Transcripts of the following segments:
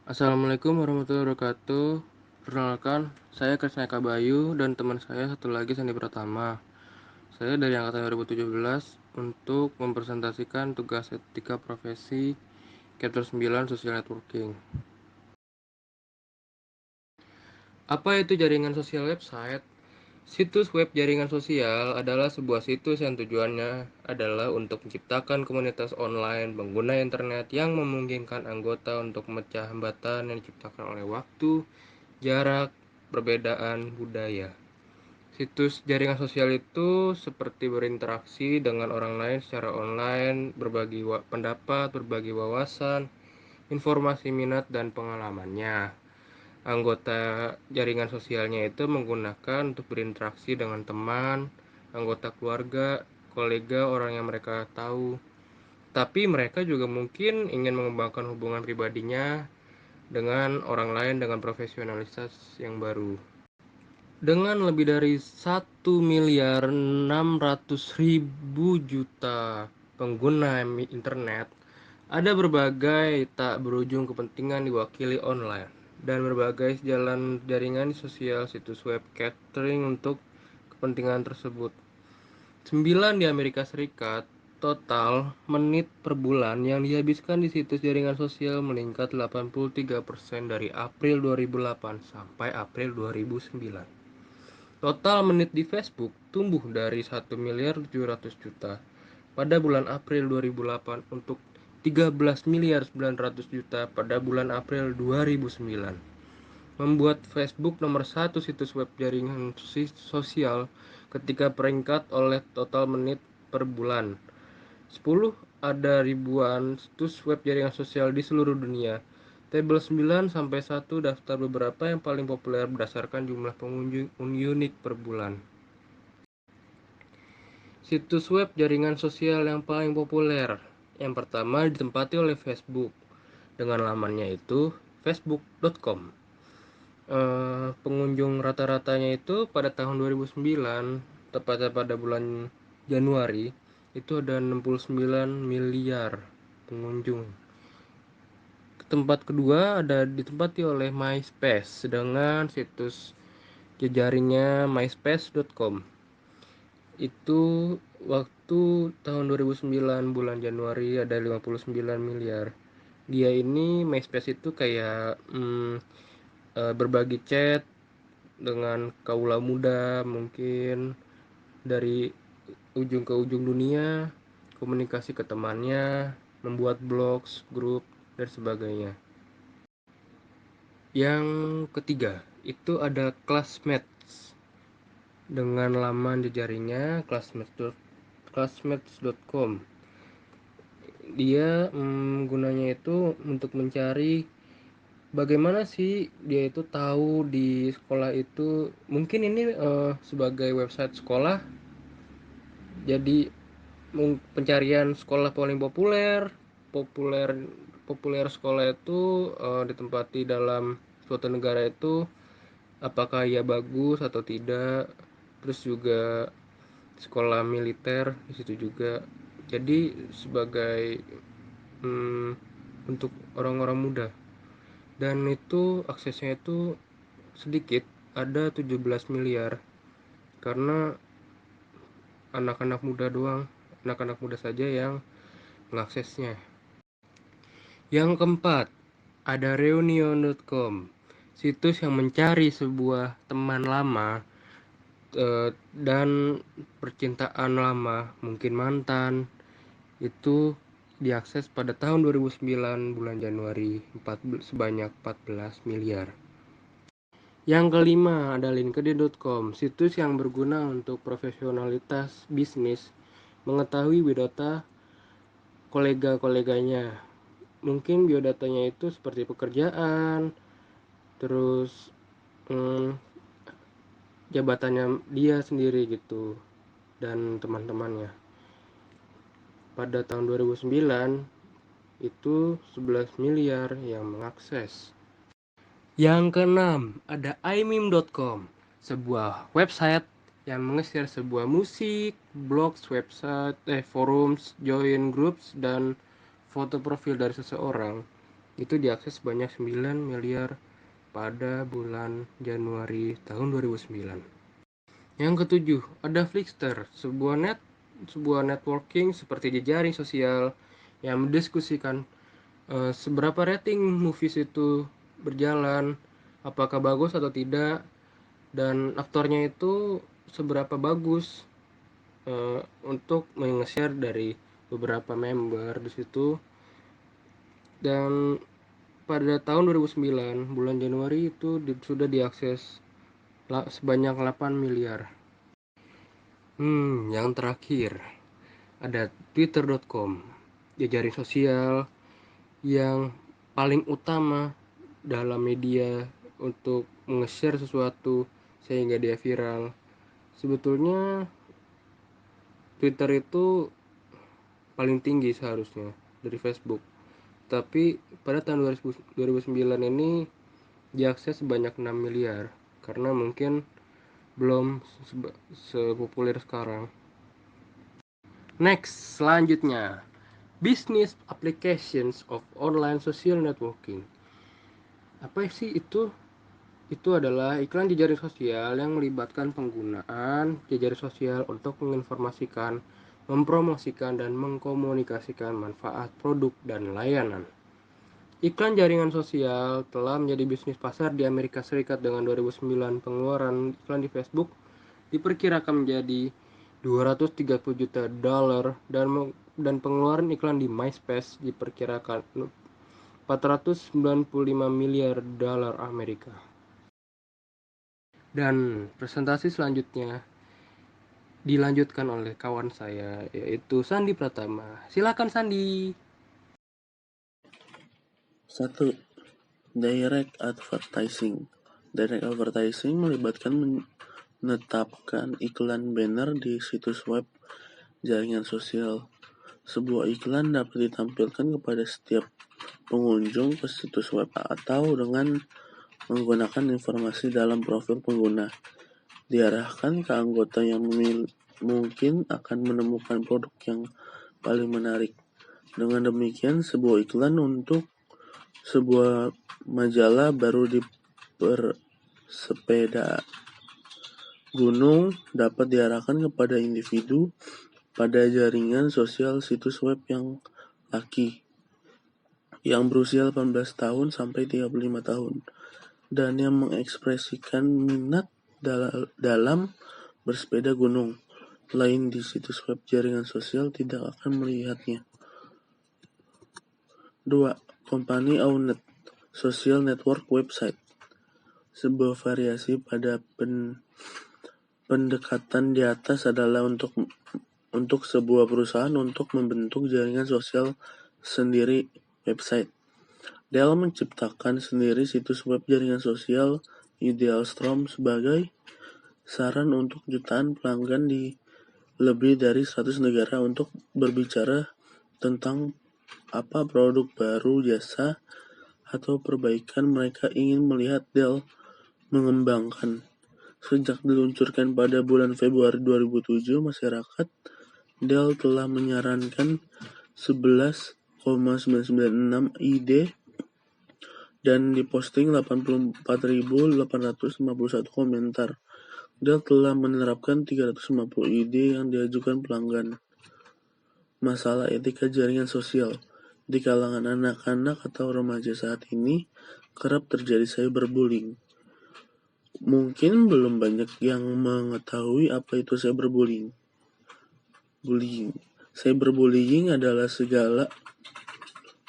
Assalamualaikum warahmatullahi wabarakatuh. Perkenalkan, saya Krisnaka Bayu dan teman saya satu lagi Sandi Pratama. Saya dari angkatan 2017 untuk mempresentasikan tugas etika profesi Chapter 9 Social Networking. Apa itu jaringan sosial website? Situs web jaringan sosial adalah sebuah situs yang tujuannya adalah untuk menciptakan komunitas online pengguna internet yang memungkinkan anggota untuk memecah hambatan yang diciptakan oleh waktu, jarak, perbedaan budaya. Situs jaringan sosial itu seperti berinteraksi dengan orang lain secara online, berbagi pendapat, berbagi wawasan, informasi minat, dan pengalamannya. Anggota jaringan sosialnya itu menggunakan untuk berinteraksi dengan teman, anggota keluarga, kolega, orang yang mereka tahu. Tapi mereka juga mungkin ingin mengembangkan hubungan pribadinya dengan orang lain dengan profesionalitas yang baru. Dengan lebih dari 1.600.000.000 pengguna internet, ada berbagai tak berujung kepentingan diwakili online dan berbagai jalan jaringan sosial situs web catering untuk kepentingan tersebut. 9 di Amerika Serikat, total menit per bulan yang dihabiskan di situs jaringan sosial meningkat 83% dari April 2008 sampai April 2009. Total menit di Facebook tumbuh dari 1.700.000.000 pada bulan April 2008 untuk 13.900.000.000 pada bulan April 2009. Membuat Facebook nomor satu situs web jaringan sosial ketika peringkat oleh total menit per bulan. 10. Ada ribuan situs web jaringan sosial di seluruh dunia. Tabel 9 sampai 1 daftar beberapa yang paling populer berdasarkan jumlah pengunjung unik per bulan. Situs web jaringan sosial yang paling populer. Yang pertama ditempati oleh Facebook dengan lamannya itu facebook.com. Pengunjung rata-ratanya itu pada tahun 2009, tepatnya pada bulan Januari, itu ada 69 miliar pengunjung. Tempat kedua ada ditempati oleh MySpace dengan situs jejaringnya myspace.com. Itu waktu tahun 2009 bulan Januari ada 59 miliar. Dia ini MySpace itu kayak berbagi chat dengan kaula muda mungkin dari ujung ke ujung dunia, komunikasi ke temannya, membuat blogs, grup, dan sebagainya. Yang ketiga, itu ada Classmates dengan laman jejaringnya classmates.com. Dia gunanya itu untuk mencari bagaimana sih dia itu tahu di sekolah itu, mungkin ini sebagai website sekolah, jadi pencarian sekolah paling populer sekolah itu ditempati dalam suatu negara itu, apakah ia bagus atau tidak. Terus juga sekolah militer di situ juga. Jadi sebagai untuk orang-orang muda, dan itu aksesnya itu sedikit, ada 17 miliar, karena anak-anak muda saja yang mengaksesnya. Yang keempat, ada reunion.com, situs yang mencari sebuah teman lama dan percintaan lama, mungkin mantan, itu diakses pada tahun 2009 bulan Januari sebanyak 14 miliar. Yang kelima ada linkedin.com, situs yang berguna untuk profesionalitas bisnis mengetahui biodata kolega-koleganya. Mungkin biodatanya itu seperti pekerjaan, terus jabatannya dia sendiri gitu, dan teman-temannya. Pada tahun 2009 itu 11 miliar yang mengakses. Yang keenam ada imeme.com, sebuah website yang meng-share sebuah musik, blogs, website, forums, join groups, dan foto profil dari seseorang. Itu diakses sebanyak 9 miliar pada bulan Januari tahun 2009. Yang ketujuh, ada Flickster, sebuah networking seperti jejaring sosial yang mendiskusikan seberapa rating movies itu berjalan, apakah bagus atau tidak, dan aktornya itu seberapa bagus, untuk meng-share dari beberapa member di situ. Dan pada tahun 2009 bulan Januari itu sudah diakses sebanyak 8 miliar. Yang terakhir ada twitter.com, jejaring sosial yang paling utama dalam media untuk nge-share sesuatu sehingga dia viral. Sebetulnya Twitter itu paling tinggi seharusnya dari Facebook. Tapi pada tahun 2009 ini diakses sebanyak 6 miliar karena mungkin belum sepopuler sekarang. Next, selanjutnya, business applications of online social networking. Apa sih itu? Itu adalah iklan jejaring sosial yang melibatkan penggunaan jejaring sosial untuk menginformasikan, mempromosikan, dan mengkomunikasikan manfaat produk dan layanan. Iklan jaringan sosial telah menjadi bisnis pasar di Amerika Serikat dengan 2009 pengeluaran iklan di Facebook diperkirakan menjadi 230 juta dolar dan pengeluaran iklan di MySpace diperkirakan 495 miliar dolar Amerika. Dan presentasi selanjutnya dilanjutkan oleh kawan saya yaitu Sandi Pratama. Silakan Sandi. 1. Direct advertising. Direct advertising melibatkan menetapkan iklan banner di situs web jaringan sosial. Sebuah iklan dapat ditampilkan kepada setiap pengunjung ke situs web atau dengan menggunakan informasi dalam profil pengguna. Diarahkan ke anggota yang mungkin akan menemukan produk yang paling menarik. Dengan demikian, sebuah iklan untuk sebuah majalah baru di bersepeda gunung dapat diarahkan kepada individu pada jaringan sosial situs web yang laki yang berusia 18 tahun sampai 35 tahun dan yang mengekspresikan minat dalam bersepeda gunung lain di situs web jaringan sosial tidak akan melihatnya. 2. Company owned social network website. Sebuah variasi pada pendekatan di atas adalah untuk sebuah perusahaan untuk membentuk jaringan sosial sendiri website. Dell menciptakan sendiri situs web jaringan sosial Idealstrom sebagai saran untuk jutaan pelanggan di lebih dari 100 negara untuk berbicara tentang apa produk baru, jasa, atau perbaikan mereka ingin melihat Dell mengembangkan. Sejak diluncurkan pada bulan Februari 2007, masyarakat Dell telah menyarankan 11,996 ide dan diposting 84.851 komentar. Dell telah menerapkan 350 ide yang diajukan pelanggan. Masalah etika jaringan sosial. Di kalangan anak-anak atau remaja saat ini, kerap terjadi cyberbullying. Mungkin belum banyak yang mengetahui apa itu cyberbullying. Cyberbullying adalah segala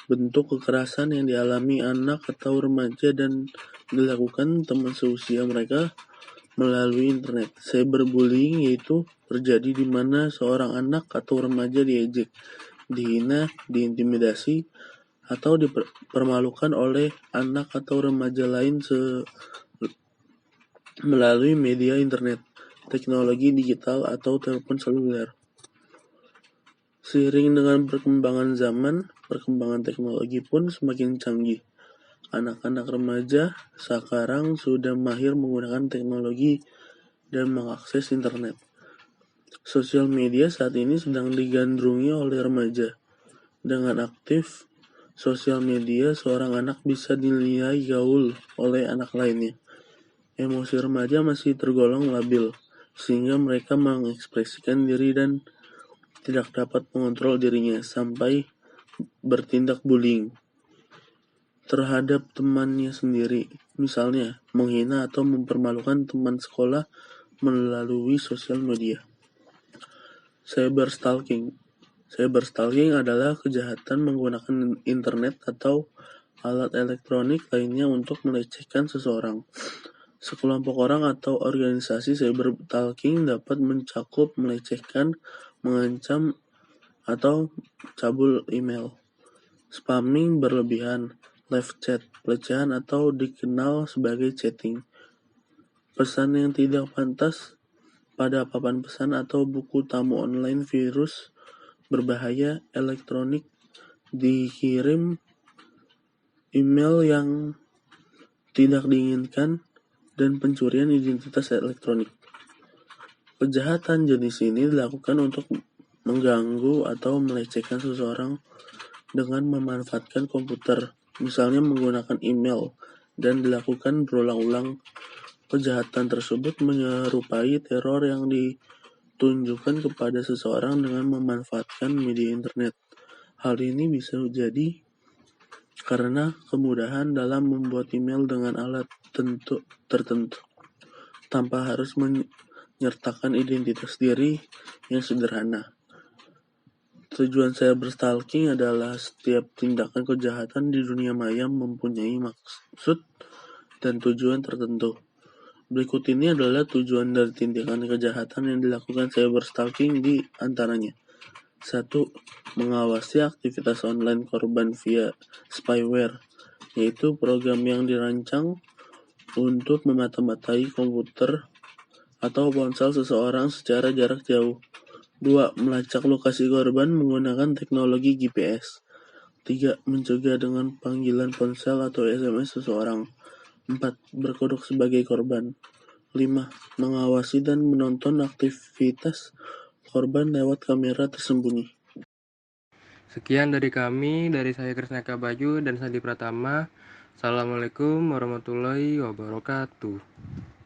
bentuk kekerasan yang dialami anak atau remaja dan dilakukan teman seusia mereka melalui internet. Cyberbullying yaitu terjadi di mana seorang anak atau remaja diejek, dihina, diintimidasi, atau dipermalukan oleh anak atau remaja lain melalui media internet, teknologi digital, atau telepon seluler. Seiring dengan perkembangan zaman, perkembangan teknologi pun semakin canggih. Anak-anak remaja sekarang sudah mahir menggunakan teknologi dan mengakses internet. Sosial media saat ini sedang digandrungi oleh remaja. Dengan aktif sosial media, seorang anak bisa dinilai gaul oleh anak lainnya. Emosi remaja masih tergolong labil, sehingga mereka mengekspresikan diri dan tidak dapat mengontrol dirinya sampai bertindak bullying terhadap temannya sendiri, misalnya menghina atau mempermalukan teman sekolah melalui sosial media. Cyberstalking. Cyberstalking adalah kejahatan menggunakan internet atau alat elektronik lainnya untuk melecehkan seseorang. Sekelompok orang atau organisasi cyberstalking dapat mencakup melecehkan, mengancam, atau cabul email, spamming berlebihan, live chat, pelecehan atau dikenal sebagai chatting, pesan yang tidak pantas pada papan pesan atau buku tamu online, virus berbahaya elektronik, dikirim email yang tidak diinginkan, dan pencurian identitas elektronik. Kejahatan jenis ini dilakukan untuk mengganggu atau melecehkan seseorang dengan memanfaatkan komputer, misalnya menggunakan email, dan dilakukan berulang-ulang. Kejahatan tersebut menyerupai teror yang ditunjukkan kepada seseorang dengan memanfaatkan media internet. Hal ini bisa jadi karena kemudahan dalam membuat email dengan alat tertentu tanpa harus menyertakan identitas diri yang sederhana. Tujuan cyberstalking adalah setiap tindakan kejahatan di dunia maya mempunyai maksud dan tujuan tertentu. Berikut ini adalah tujuan dari tindakan kejahatan yang dilakukan cyberstalking di antaranya. 1. Mengawasi aktivitas online korban via spyware, yaitu program yang dirancang untuk memata-matai komputer atau ponsel seseorang secara jarak jauh. 2. Melacak lokasi korban menggunakan teknologi GPS. 3. Mencegah dengan panggilan ponsel atau SMS seseorang. 4. Berkodok sebagai korban. 5. Mengawasi dan menonton aktivitas korban lewat kamera tersembunyi. Sekian dari kami, dari saya Krisnaka Baju dan Sandi Pratama. Assalamualaikum warahmatullahi wabarakatuh.